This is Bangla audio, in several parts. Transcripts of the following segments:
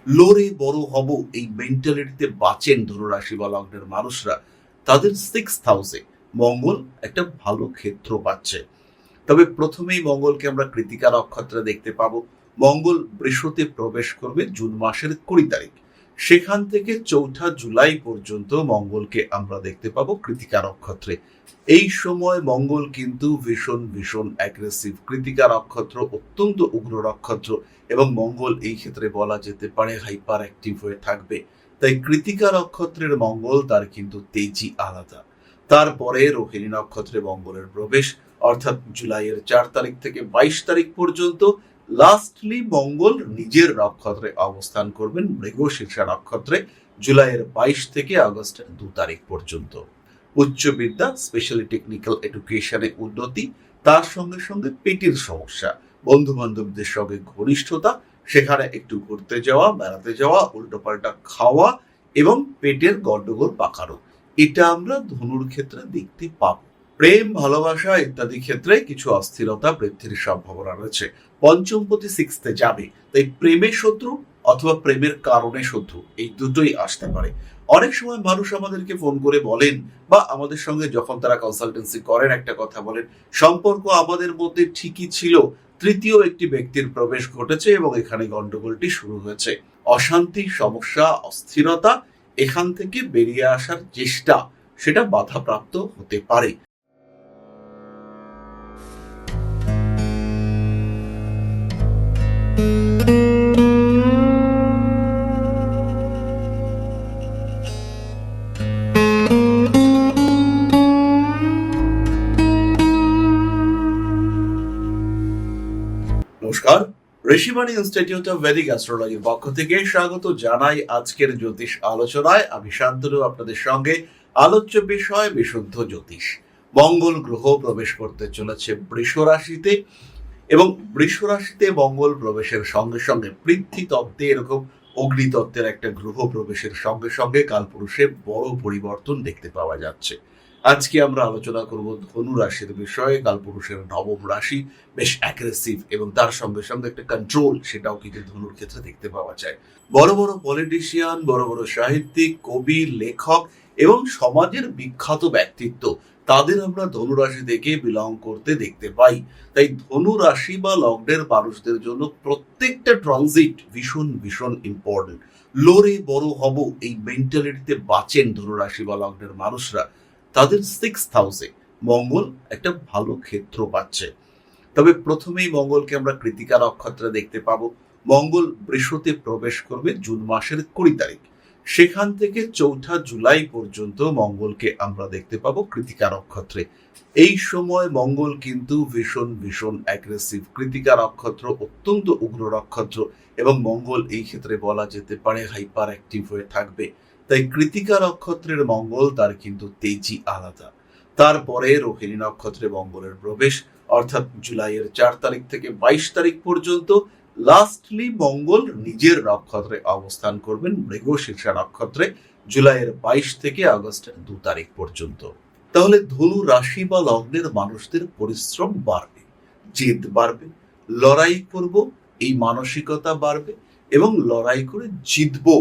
লড়ে বড় হব এই মেন্টালিটিতে বাঁচেন ধনুরাশি বা লগ্নের মানুষরা, তাদের 6th হাউসে মঙ্গল একটা ভালো ক্ষেত্র পাচ্ছে। তবে প্রথমেই মঙ্গলকে আমরা কৃতিকা নক্ষত্রে দেখতে পাবো। মঙ্গল বৃষতে প্রবেশ করবে জুন মাসের 20 তারিখ। সেখান থেকে 4 জুলাই পর্যন্ত মঙ্গলকে আমরা দেখতে পাবো কৃতিকা নক্ষত্রে। এই সময় মঙ্গল কিন্তু ভীষণ ভীষণ অ্যাগ্রেসিভ। কৃতিকা নক্ষত্র অত্যন্ত উগ্র নক্ষত্র এবং মঙ্গল এই ক্ষেত্রে বলা যেতে পারে হাইপার অ্যাক্টিভ হয়ে থাকবে। তাই কৃতিকা নক্ষত্রের মঙ্গল তার কিন্তু তেজি আলাদা। তারপরে রোহিণী নক্ষত্রে মঙ্গলের প্রবেশ, অর্থাৎ জুলাইয়ের 4 তারিখ থেকে 22 তারিখ পর্যন্ত। লাস্টলি মঙ্গল নিজের নক্ষত্রে অবস্থান করবেন মৃগশীর্ষা নক্ষত্রে জুলাইয়ের 22 থেকে আগস্টের 2 তারিখ পর্যন্ত। উচ্চ বিদ্যা, স্পেশালি টেকনিক্যাল এডুকেশনে উন্নতি, তার সঙ্গে সঙ্গে পেটের সমস্যা, বন্ধু বান্ধবদের সঙ্গে ঘনিষ্ঠতা, সেখানে একটু ঘুরতে যাওয়া, বেড়াতে যাওয়া, উল্টোপাল্টা খাওয়া এবং পেটের গন্ডগোল পাকানো, এটা আমরা ধনুর ক্ষেত্রে দেখতে পাবো। প্রেম, ভালোবাসা ইত্যাদি ক্ষেত্রে কিছু অস্থিরতা বৃদ্ধির সম্ভাবনা রয়েছে। পঞ্চমপতি 6th যাবে, তাই প্রেমের শত্রু অথবা প্রেমের কারণে শত্রু এই দুটোই আসতে পারে। অনেক সময় মানুষ আমাদেরকে ফোন করে বলেন বা আমাদের সঙ্গে যখন তারা কনসালটেন্সি করেন একটা কথা বলেন, সম্পর্ক আমাদের মধ্যে ঠিকই ছিল, তৃতীয় একটি ব্যক্তির প্রবেশ ঘটেছে এবং এখানে গন্ডগোলটি শুরু হয়েছে। অশান্তি, সমস্যা, অস্থিরতা, এখান থেকে বেরিয়ে আসার চেষ্টা সেটা বাধাপ্রাপ্ত হতে পারে। নমস্কার, ঋষিবাণী ইনস্টিটিউট অফ ভেদিক অ্যাস্ট্রোলজির পক্ষ থেকে স্বাগত জানাই আজকের জ্যোতিষ আলোচনায়। আমি শান্তনু আপনাদের সঙ্গে। আলোচ্য বিষয় বিশুদ্ধ জ্যোতিষ। মঙ্গল গ্রহ প্রবেশ করতে চলেছে বৃষ রাশিতে এবং বৃষ রাশিতে মঙ্গল প্রবেশের সঙ্গে সঙ্গে পৃথ্বী তত্ত্বে এরকম অগ্নিতত্ত্বের একটা গ্রহ প্রবেশের সঙ্গে সঙ্গে কালপুরুষে বড় পরিবর্তন দেখতে পাওয়া যাচ্ছে। আজকে আমরা আলোচনা করব ধনু রাশির বিষয়ে। কালপুরুষের নবম রাশি বেশ অ্যাগ্রেসিভ এবং তার সঙ্গে সঙ্গে একটা কন্ট্রোল, সেটাও কিন্তু ধনুর ক্ষেত্রে দেখতে পাওয়া যায়। বড় বড় পলিটিশিয়ান, বড় বড় সাহিত্যিক, কবি, লেখক এবং সমাজের বিখ্যাত ব্যক্তিত্ব, তাদের আমরা ধনু রাশি থেকে বিলং করতে দেখতে পাই। তাই ধনু রাশি বা লগ্নের মানুষদের জন্য প্রত্যেকটা ট্রানজিট ভীষণ ভীষণ ইম্পর্টেন্ট। লড়ে বড় হব এই মেন্টালিটিতে বাঁচেন ধনু রাশি বা লগ্নের মানুষরা, তাদের 6th হাউসে মঙ্গল একটা ভালো ক্ষেত্র পাচ্ছে। তবে প্রথমেই মঙ্গলকে আমরা কৃতিকা নক্ষত্রে দেখতে পাবো। মঙ্গল বৃষতে প্রবেশ করবে জুন মাসের 20 তারিখ। সেখান থেকে 4 জুলাই পর্যন্ত মঙ্গলকে আমরা দেখতে পাবো কৃতিকা নক্ষত্রে। এই সময় মঙ্গল কিন্তু ভীষণ ভীষণ অ্যাগ্রেসিভ। কৃতিকা নক্ষত্র অত্যন্ত উগ্র নক্ষত্র এবং মঙ্গল এই ক্ষেত্রে বলা যেতে পারে হাইপার অ্যাক্টিভ হয়ে থাকবে। তাই কৃতিকা নক্ষত্রের মঙ্গল তার কিন্তু তেজি আলাদা। তারপরে রোহিণী নক্ষত্রে মঙ্গলের প্রবেশ, অর্থাৎ জুলাইয়ের 4 তারিখ থেকে 22 তারিখ পর্যন্ত। লাস্টলি মঙ্গল নিজের নক্ষত্রে অবস্থান করবেন মৃগশীর্ষা নক্ষত্রে জুলাইয়ের 22 থেকে আগস্টের 2 তারিখ পর্যন্ত। তাহলে ধনু রাশি বা লগ্নের মানুষদের পরিশ্রম বাড়বে, জেদ বাড়বে, লড়াই করব এই মানসিকতা বাড়বে এবং লড়াই করে জিতবো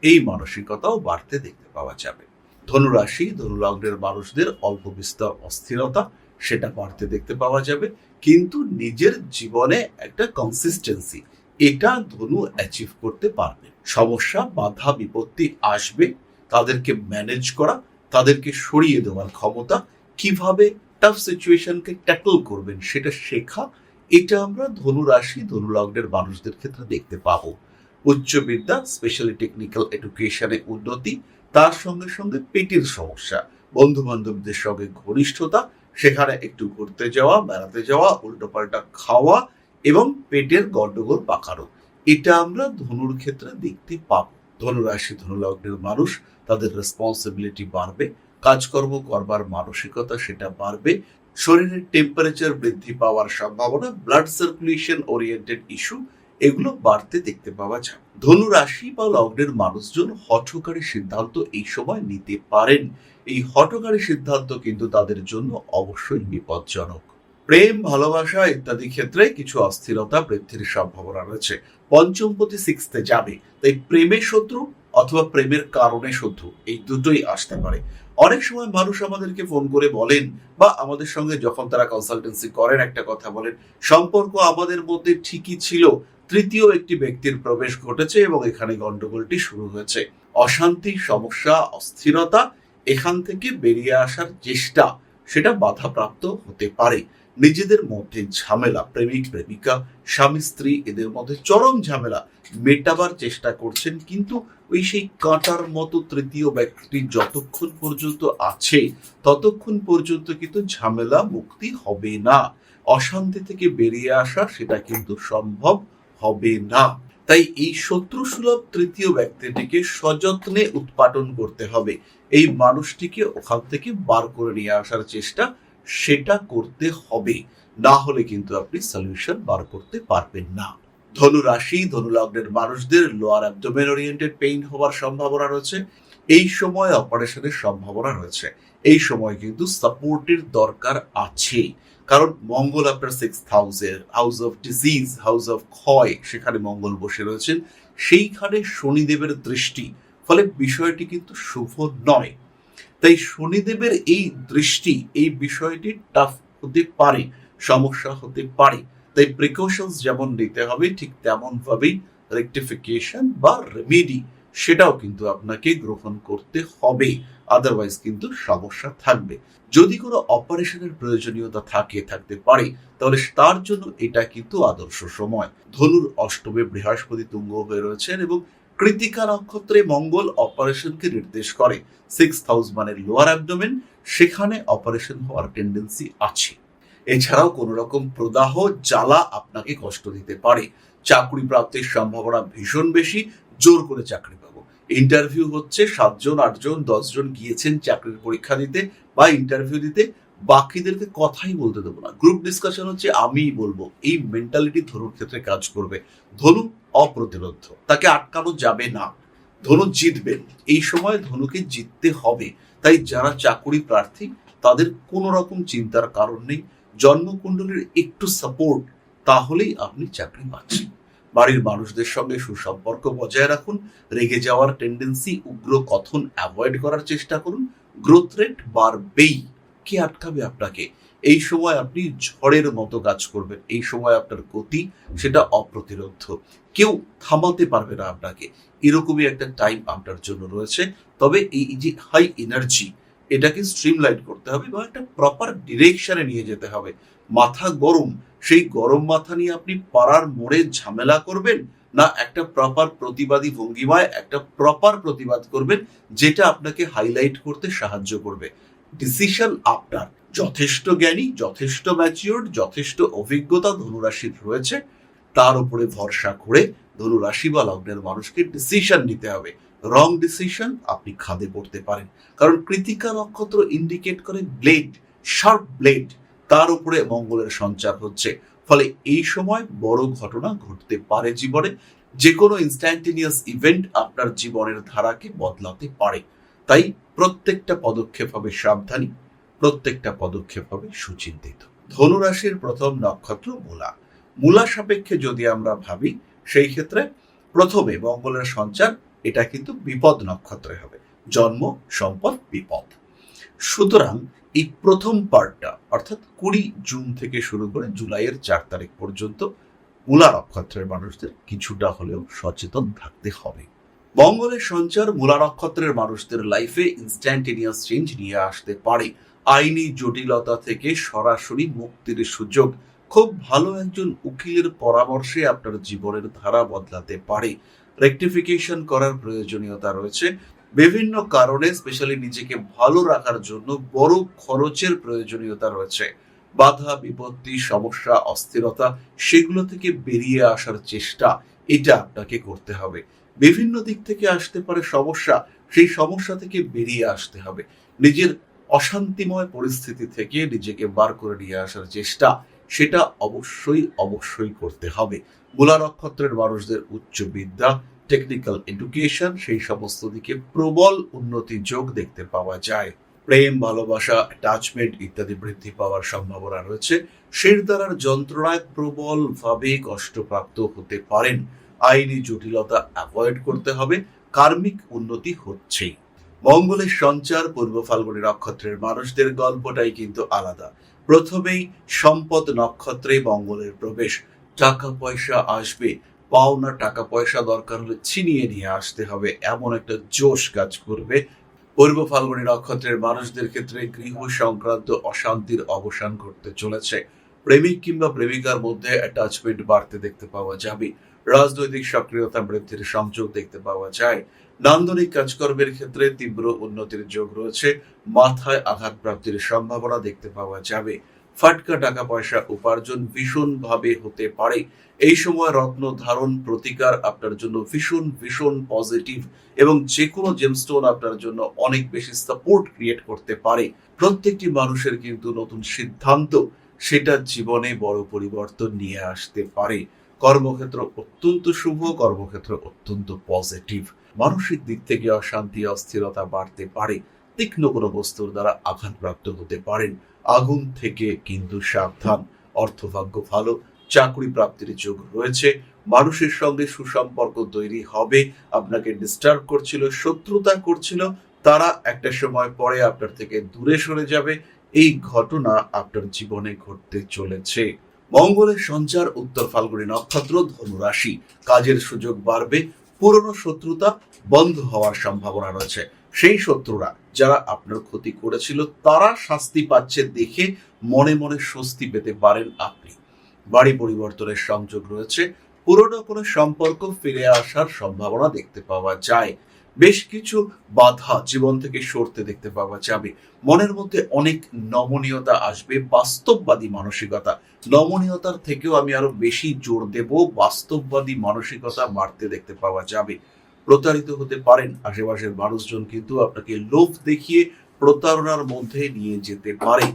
এই মানসিকতাও বাড়তে দেখতে পাওয়া যাবে। ধনুরাশি, ধনু লগ্নের মানুষদের অল্প বিস্তর অস্থিরতা সেটা বাড়তে দেখতে পাওয়া যাবে, কিন্তু নিজের জীবনে একটা কনসিস্টেন্সি এটা ধনু অ্যাচিভ করতে পারবে। সমস্যা, বাধা, বিপত্তি আসবে, তাদেরকে ম্যানেজ করা, তাদেরকে সরিয়ে দেওয়ার ক্ষমতা, কিভাবে টাফ সিচুয়েশনকে ট্যাকল করবেন সেটা শেখা, এটা আমরা ধনু রাশি, ধনু লগ্নের মানুষদের ক্ষেত্রে দেখতে পাবো। উচ্চ বিদ্যা, স্পেশালি টেকনিক্যাল এডুকেশনে উন্নতি, তার সঙ্গে সঙ্গে পেটের সমস্যা, বন্ধু বান্ধবদের সঙ্গে ঘনিষ্ঠতা, সেখানে একটু ঘুরতে যাওয়া, বেড়াতে যাওয়া, উল্টোপাল্টা খাওয়া এবং পেটের গন্ডগোল পাকানো, এটা আমরা ধনুর ক্ষেত্রে দেখতে পাবো। ধনুরাশি, ধনু লগ্নের মানুষ, তাদের রেসপন্সিবিলিটি বাড়বে, কাজকর্ম করবার মানসিকতা সেটা বাড়বে, শরীরের টেম্পারেচার বৃদ্ধি পাওয়ার সম্ভাবনা, ব্লাড সার্কুলেশন ওরিয়েন্টেড ইস্যু, এগুলো বাড়তে দেখতে পাওয়া যায়। ধনু রাশি বা লগ্নের মানুষজন হঠকারী সিদ্ধান্ত এই সময় নিতে পারেন। এই হঠকারী সিদ্ধান্ত কিন্তু তাদের জন্য অবশ্যই বিপজ্জনক। প্রেম, ভালোবাসা ইত্যাদি ক্ষেত্রে কিছু অস্থিরতা বৃদ্ধির সম্ভাবনা রয়েছে। পঞ্চমপতি সিক্সথে যাবে, তাই প্রেমের শত্রু অথবা প্রেমের কারণে শত্রু এই দুটোই আসতে পারে। অনেক সময় মানুষ আমাদেরকে ফোন করে বলেন বা আমাদের সঙ্গে যখন তারা কনসালটেন্সি করেন একটা কথা বলেন, সম্পর্ক আমাদের মধ্যে ঠিকই ছিল, তৃতীয় একটি ব্যক্তির প্রবেশ ঘটেছে এবং এখানে গন্ডগোলটি শুরু হয়েছে। অশান্তি, সমস্যা, অস্থিরতা, এখান থেকে বেরিয়ে আসার চেষ্টা সেটা বাধাপ্রাপ্ত হতে পারে। নিজেদের মধ্যে ঝামেলা, প্রেমিক প্রেমিকা, স্বামী স্ত্রী এদের মধ্যে চরম ঝামেলা মেটাবার চেষ্টা করছেন, কিন্তু ওই সেই কাঁটার মতো তৃতীয় ব্যক্তি যতক্ষণ পর্যন্ত আছে ততক্ষণ পর্যন্ত কিন্তু ঝামেলা মুক্তি হবে না। অশান্তি থেকে বেরিয়ে আসা সেটা কিন্তু সম্ভব হবে না। তাই এই শত্রু সুলভ তৃতীয় ব্যক্তিটিকে সযত্নে উৎপাটন করতে হবে। এই মানুষটিকে ওখান থেকে বার করে নিয়ে আসার চেষ্টা সেটা করতে হবে, না হলে কিন্তু আপনি সলিউশন বার করতে পারবেন না। ধনু রাশি, ধনু লগ্নের মানুষদের লোয়ার অ্যাবডোমেন ওরিয়েন্টেড পেইন হওয়ার সম্ভাবনা রয়েছে। এই সময় অপারেশনের সম্ভাবনা রয়েছে। এই সময় কিন্তু সাপোর্টের দরকার আছে, কারণ মঙ্গল আপনার সিক্সথ হাউসের house of disease, house of ক্ষয়, সেখানে মঙ্গল বসে রয়েছেন, সেইখানে শনিদেবের দৃষ্টি, ফলে বিষয়টি কিন্তু শুভ নয়। তাই শনিদেবের এই দৃষ্টি, এই বিষয়টি টাফ হতে পারে, সমস্যা হতে পারে। তাই প্রিকশনস যেমন নিতে হবে ঠিক তেমন ভাবেই রেকটিফিকেশন বা রেমেডি সেটাও কিন্তু আপনাকে গ্রহণ করতে হবে, আদারওয়াইজ কিন্তু সমস্যা থাকবে। যদি কোনো অপারেশনের প্রয়োজনীয়তা থাকতে পারে, তাহলে তার জন্য এটা কিন্তু আদর্শ সময়। ধনুর অষ্টমে বৃহস্পতি তুঙ্গ হয়ে রয়েছেন এবং কৃতিকা নক্ষত্রে মঙ্গল অপারেশনকে নির্দেশ করে। সিক্সথ হাউস মানে লোয়ার অ্যাবডোমেন, সেখানে অপারেশন হওয়ার টেন্ডেন্সি আছে। এছাড়াও কোন রকম প্রদাহ, জ্বালা আপনাকে কষ্ট দিতে পারে। চাকরি প্রাপ্তির সম্ভাবনা ভীষণ বেশি, জোর করে চাকরি পাবো। ইন্টারভিউ হচ্ছে, 7 জন 8 জন 10 জন গিয়েছেন চাকরির পরীক্ষা দিতে বা ইন্টারভিউ দিতে, বাকিদেরকে কথাই বলতে দেবো না, গ্রুপ ডিসকাশন হচ্ছে আমিই বলবো, এই মেন্টালিটি ধনুর ক্ষেত্রে কাজ করবে। ধনু অপ্রতিরোধ্য, তাকে আটকানো যাবে না, ধনু জিতবেন। এই সময় ধনুকে জিততে হবে। তাই যারা চাকরি প্রার্থী তাদের কোনো রকম চিন্তার কারণ নেই, জন্মকুণ্ডলীর একটু সাপোর্ট, তাহলেই আপনি চাকরি পাচ্ছেন। বাড়ির মানুষদের সঙ্গে সুসম্পর্ক বজায় রাখুন, রেগে যাওয়ার টেন্ডেন্সি, উগ্র কথন অ্যাভয়েড করার চেষ্টা করুন। গ্রোথ রেট বাড়বেই, কে আটকাবে আপনাকে? এই সময় আপনি ঝড়ের মতো কাজ করবেন, এই সময় আপনার গতি সেটা অপ্রতিরোধ্য, কেউ থামাতে পারবে না আপনাকে, এরকমই একটা টাইম আপনার জন্য রয়েছে। তবে এই যে হাই এনার্জি, এটাকে স্ট্রিমলাইন করতে হবে এবং একটা প্রপার ডিরেকশনে নিয়ে যেতে হবে। মাথা গরম, সেই গরম মাথা নিয়ে আপনি পাড়ার মোড়ে ঝামেলা করবেন, না একটা প্রপার প্রতিবাদী ভঙ্গিমায় একটা প্রপার প্রতিবাদ করবেন যেটা আপনাকে হাইলাইট করতে সাহায্য করবে। ডিসিশন আপনার। যথেষ্ট জ্ঞানী, যথেষ্ট ম্যাচিওর্ড, যথেষ্ট অভিজ্ঞতা ধনুরাশির রয়েছে, তার উপরে ভরসা করে ধনুরাশি বা লগ্নের মানুষকে ডিসিশন নিতে হবে। রং ডিসিশন আপনি খাদে পড়তে পারেন, কারণ কৃতিকা নক্ষত্র ইন্ডিকেট করে ব্লেড, শার্প ব্লেড, তার উপরে মঙ্গলের সঞ্চার হচ্ছে। ফলে এই সময় বড় ঘটনা ঘটতে পারে জীবনে, যে কোনো ইনস্ট্যান্টেনিয়াস ইভেন্ট আপনার জীবনের ধারাকে বদলাতে পারে। তাই প্রত্যেকটা পদক্ষেপ হবে সাবধানী, প্রত্যেকটা পদক্ষেপ হবে সুচিন্তিত। ধনুরাশির প্রথম নক্ষত্র মূলা। মূলা সাপেক্ষে যদি আমরা ভাবি, সেই ক্ষেত্রে প্রথমে মঙ্গলের সঞ্চার, এটা কিন্তু বিপদ নক্ষত্রে হবে, জন্ম, সম্পদ, বিপদ। সুতরাং এই প্রথম পার্টটা অর্থাৎ 20 জুন থেকে শুরু করে জুলাইয়ের 4 তারিখ পর্যন্ত মূলা নক্ষত্রের মানুষদের কিছুটা হলেও সচেতন থাকতে হবে। মঙ্গলের সঞ্চার মূলা নক্ষত্রের মানুষদের লাইফে ইনস্ট্যান্টেনিয়াস চেঞ্জ নিয়ে আসতে পারে। আইনি জটিলতা থেকে সরাসরি মুক্তির সুযোগ, খুব ভালো একজন উকিলের পরামর্শে আপনার জীবনের ধারা বদলাতে পারে। রেকটিফিকেশন করার প্রয়োজনীয়তা রয়েছে, বিভিন্ন কারণে স্পেশালি নিজেকে ভালো রাখার জন্য বড় খরচের প্রয়োজনীয়তা রয়েছে। বাধা বিপত্তি, সমস্যা, অস্থিরতা, সেগুলো থেকে বেরিয়ে আসার চেষ্টা এটা আপনাকে করতে হবে। বিভিন্ন দিক থেকে আসতে পারে সমস্যা, সেই সমস্যা থেকে বেরিয়ে আসতে হবে। নিজের অশান্তিময় পরিস্থিতি থেকে নিজেকে বার করে নিয়ে আসার চেষ্টা সেটা অবশ্যই করতে হবে। মূলা নক্ষত্রের মানুষদের উচ্চ বিদ্যা, টেকনিক্যাল এডুকেশন, সেই সমস্ত দিকে প্রবল উন্নতি যোগ দেখতে পাওয়া যায়। প্রেম, ভালোবাসা, অ্যাটাচমেন্ট ইত্যাদি বৃদ্ধি পাওয়ার সম্ভাবনা রয়েছে। শিরদাঁড়ার যন্ত্রণায় প্রবলভাবে কষ্টপ্রাপ্ত হতে পারেন। আইনি জটিলতা অ্যাভয়েড করতে হবে। কার্মিক উন্নতি হচ্ছেই। মঙ্গলের সঞ্চার পূর্ব ফাল্গুনী নক্ষত্রের মানুষদের গল্পটাই কিন্তু আলাদা। প্রথমেই সম্পদ নক্ষত্রে মঙ্গলের প্রবেশ। টাকা পয়সা আসবে, পাওনা টাকা পয়সা দরকার হলে ছিনিয়ে নিয়ে আসতে হবে, এমন একটা জোশ কাজ করবে। পূর্ব ফাল্গুনী নক্ষত্রের মানুষদের ক্ষেত্রে গৃহ সংক্রান্ত অশান্তির অবসান ঘটতে চলেছে। প্রেমিক কিংবা প্রেমিকার মধ্যে অ্যাটাচমেন্ট বাড়তে দেখতে পাওয়া যাবে। রাজনৈতিক সক্রিয়তা বৃদ্ধির সংযোগ দেখতে পাওয়া যায়। নান্দনিক কাজকর্মের ক্ষেত্রে তীব্র উন্নতির যোগ রয়েছে। মাথায় আঘাত প্রাপ্তির সম্ভাবনা দেখতে পাওয়া যাবে। ফাটকা টাকা পয়সা উপার্জন ভীষণভাবে হতে পারে। এই সময় রত্ন ধারণ প্রতিকার আপনার জন্য ভীষণ ভীষণ পজিটিভ এবং যে কোনো জেমস্টোন আপনার জন্য অনেক বেশি সাপোর্ট ক্রিয়েট করতে পারে। প্রত্যেকটি মানুষের কিন্তু নতুন সিদ্ধান্ত সেটা জীবনে বড় পরিবর্তন নিয়ে আসতে পারে। কর্মক্ষেত্র অত্যন্ত শুভ, কর্মক্ষেত্র অত্যন্ত পজিটিভ। মানসিক দিক থেকে অশান্তি অস্থিরতা বাড়তে পারে। তীক্ষ্ণ কোনো বস্তুর দ্বারা আঘাতপ্রাপ্ত হতে পারেন। আগুন থেকে কিন্তু সাবধান। অর্থভাগ্য ভালো, চাকরি প্রাপ্তির যোগ রয়েছে। মানুষের সঙ্গে সুসম্পর্ক তৈরি হবে। আপনাকে ডিস্টার্ব করছিল, শত্রুতা করছিল, তারা একটা সময় পরে আপনার থেকে দূরে সরে যাবে। এই ঘটনা আপনার জীবনে ঘটতে চলেছে। মঙ্গলের সঞ্চার উত্তর ফাল্গুনী নক্ষত্র ধনু রাশি। কাজের সুযোগ বাড়বে। পুরনো শত্রুতা বন্ধ হওয়ার সম্ভাবনা রয়েছে। সেই শত্রুরা যারা আপনার ক্ষতি করেছিল তারা শাস্তি পাচ্ছে দেখে মনে মনে স্বস্তি পেতে পারেন আপনি। বাড়ি পরিবর্তনের সংযোগ রয়েছে। পুরনো কোনো সম্পর্ক ফিরে আসার সম্ভাবনা দেখতে পাওয়া যায়। বেশ কিছু বাধা জীবন থেকে সরতে দেখতে পাওয়া যাবে। মনের মধ্যে অনেক নমনীয়তা আসবে, বাস্তববাদী মানসিকতা। নমনীয়তার থেকেও আমি আরো বেশি জোর দেব, বাস্তববাদী মানসিকতা বাড়তে দেখতে পাওয়া যাবে। প্রতারিত হতে পারেন। আশেপাশের মানুষজন কিন্তু আপনাকে লোভ দেখিয়ে প্রতারণার মধ্যে নিয়ে যেতে পারে।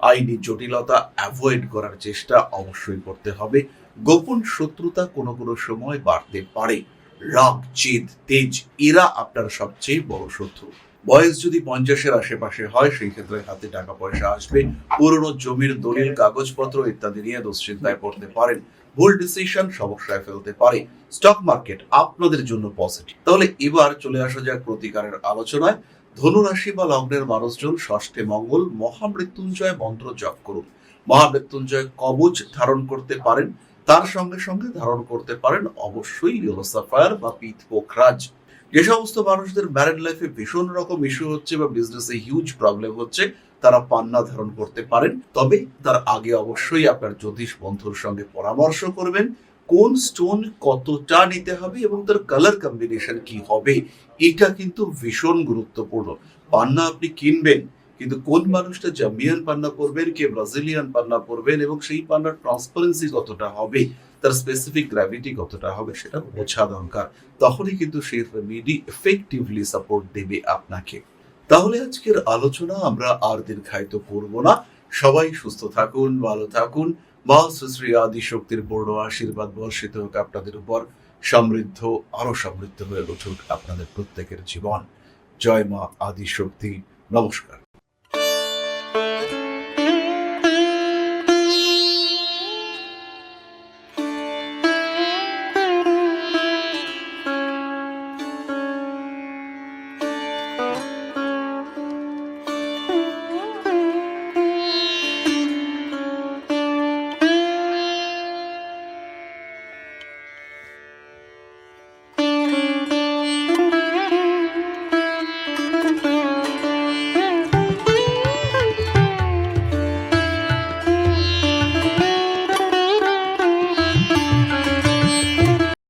আইনি জটিলতা অ্যাভয়েড করার চেষ্টা অবশ্যই করতে হবে। গোপন শত্রুতা কোনো কোনো সময় বাড়তে পারে। রাগ, জেদ, তেজ এরা আপনার সবচেয়ে বড় শত্রু। বয়স যদি 50-এর আশেপাশে হয় সেই ক্ষেত্রে হাতে টাকা পয়সা আসবে। পুরনো জমির দলিল, কাগজপত্র ইত্যাদি নিয়ে দুশ্চিন্তায় পড়তে পারেন। ভুল ডিসিশন সমস্যায় ফেলতে পারে। স্টক মার্কেট আপনাদের জন্য পজিটিভ। তাহলে এবার চলে আসা যাক প্রতিকারের আলোচনায়। ধনু রাশি বা লগ্নের মানুষজন ষষ্ঠে মঙ্গল মহামৃত্যুঞ্জয় মন্ত্র জপ করুন। মহামৃত্যুঞ্জয় কবচ ধারণ করতে পারেন। তার সঙ্গে সঙ্গে ধারণ করতে পারেন অবশ্যই ইয়েলো সাফায়ার বা পিত পোখরাজ। যে সমস্ত মানুষদের ম্যারিড লাইফে ভীষণ রকম ইস্যু হচ্ছে বা বিজনেসে হিউজ প্রবলেম হচ্ছে তারা পান্না ধারণ করতে পারেন। তবে তার আগে অবশ্যই আপনার জ্যোতিষ বন্ধুর সঙ্গে পরামর্শ করবেন কোন স্টোন কতটা নিতে হবে এবং তার কালার কম্বিনেশন কি হবে। এটা কিন্তু ভীষণ গুরুত্বপূর্ণ। পান্না আপনি কিনবেন, কিন্তু কোন মানুষটা জাম্বিয়ান পান্না পরবেন, কে ব্রাজিলিয়ান পান্না পরবেন এবং সেই পান্নার ট্রান্সপারেন্সি কতটা হবে, তার স্পেসিফিক গ্র্যাভিটি কতটা হবে সেটা বোঝা দরকার। তখনই কিন্তু সেই রেমেডি এফেক্টিভলি সাপোর্ট দেবে আপনাকে। তাহলে আজকের আলোচনা আমরা আর দীর্ঘায়িত করব না। সবাই সুস্থ থাকুন, ভালো থাকুন। মা শ্রী আদি শক্তির পূর্ণ আশীর্বাদ বর্ষিত হোক আপনাদের উপর। সমৃদ্ধ, আরো সমৃদ্ধ হয়ে উঠুক আপনাদের প্রত্যেকের জীবন। জয় মা আদি শক্তি। নমস্কার।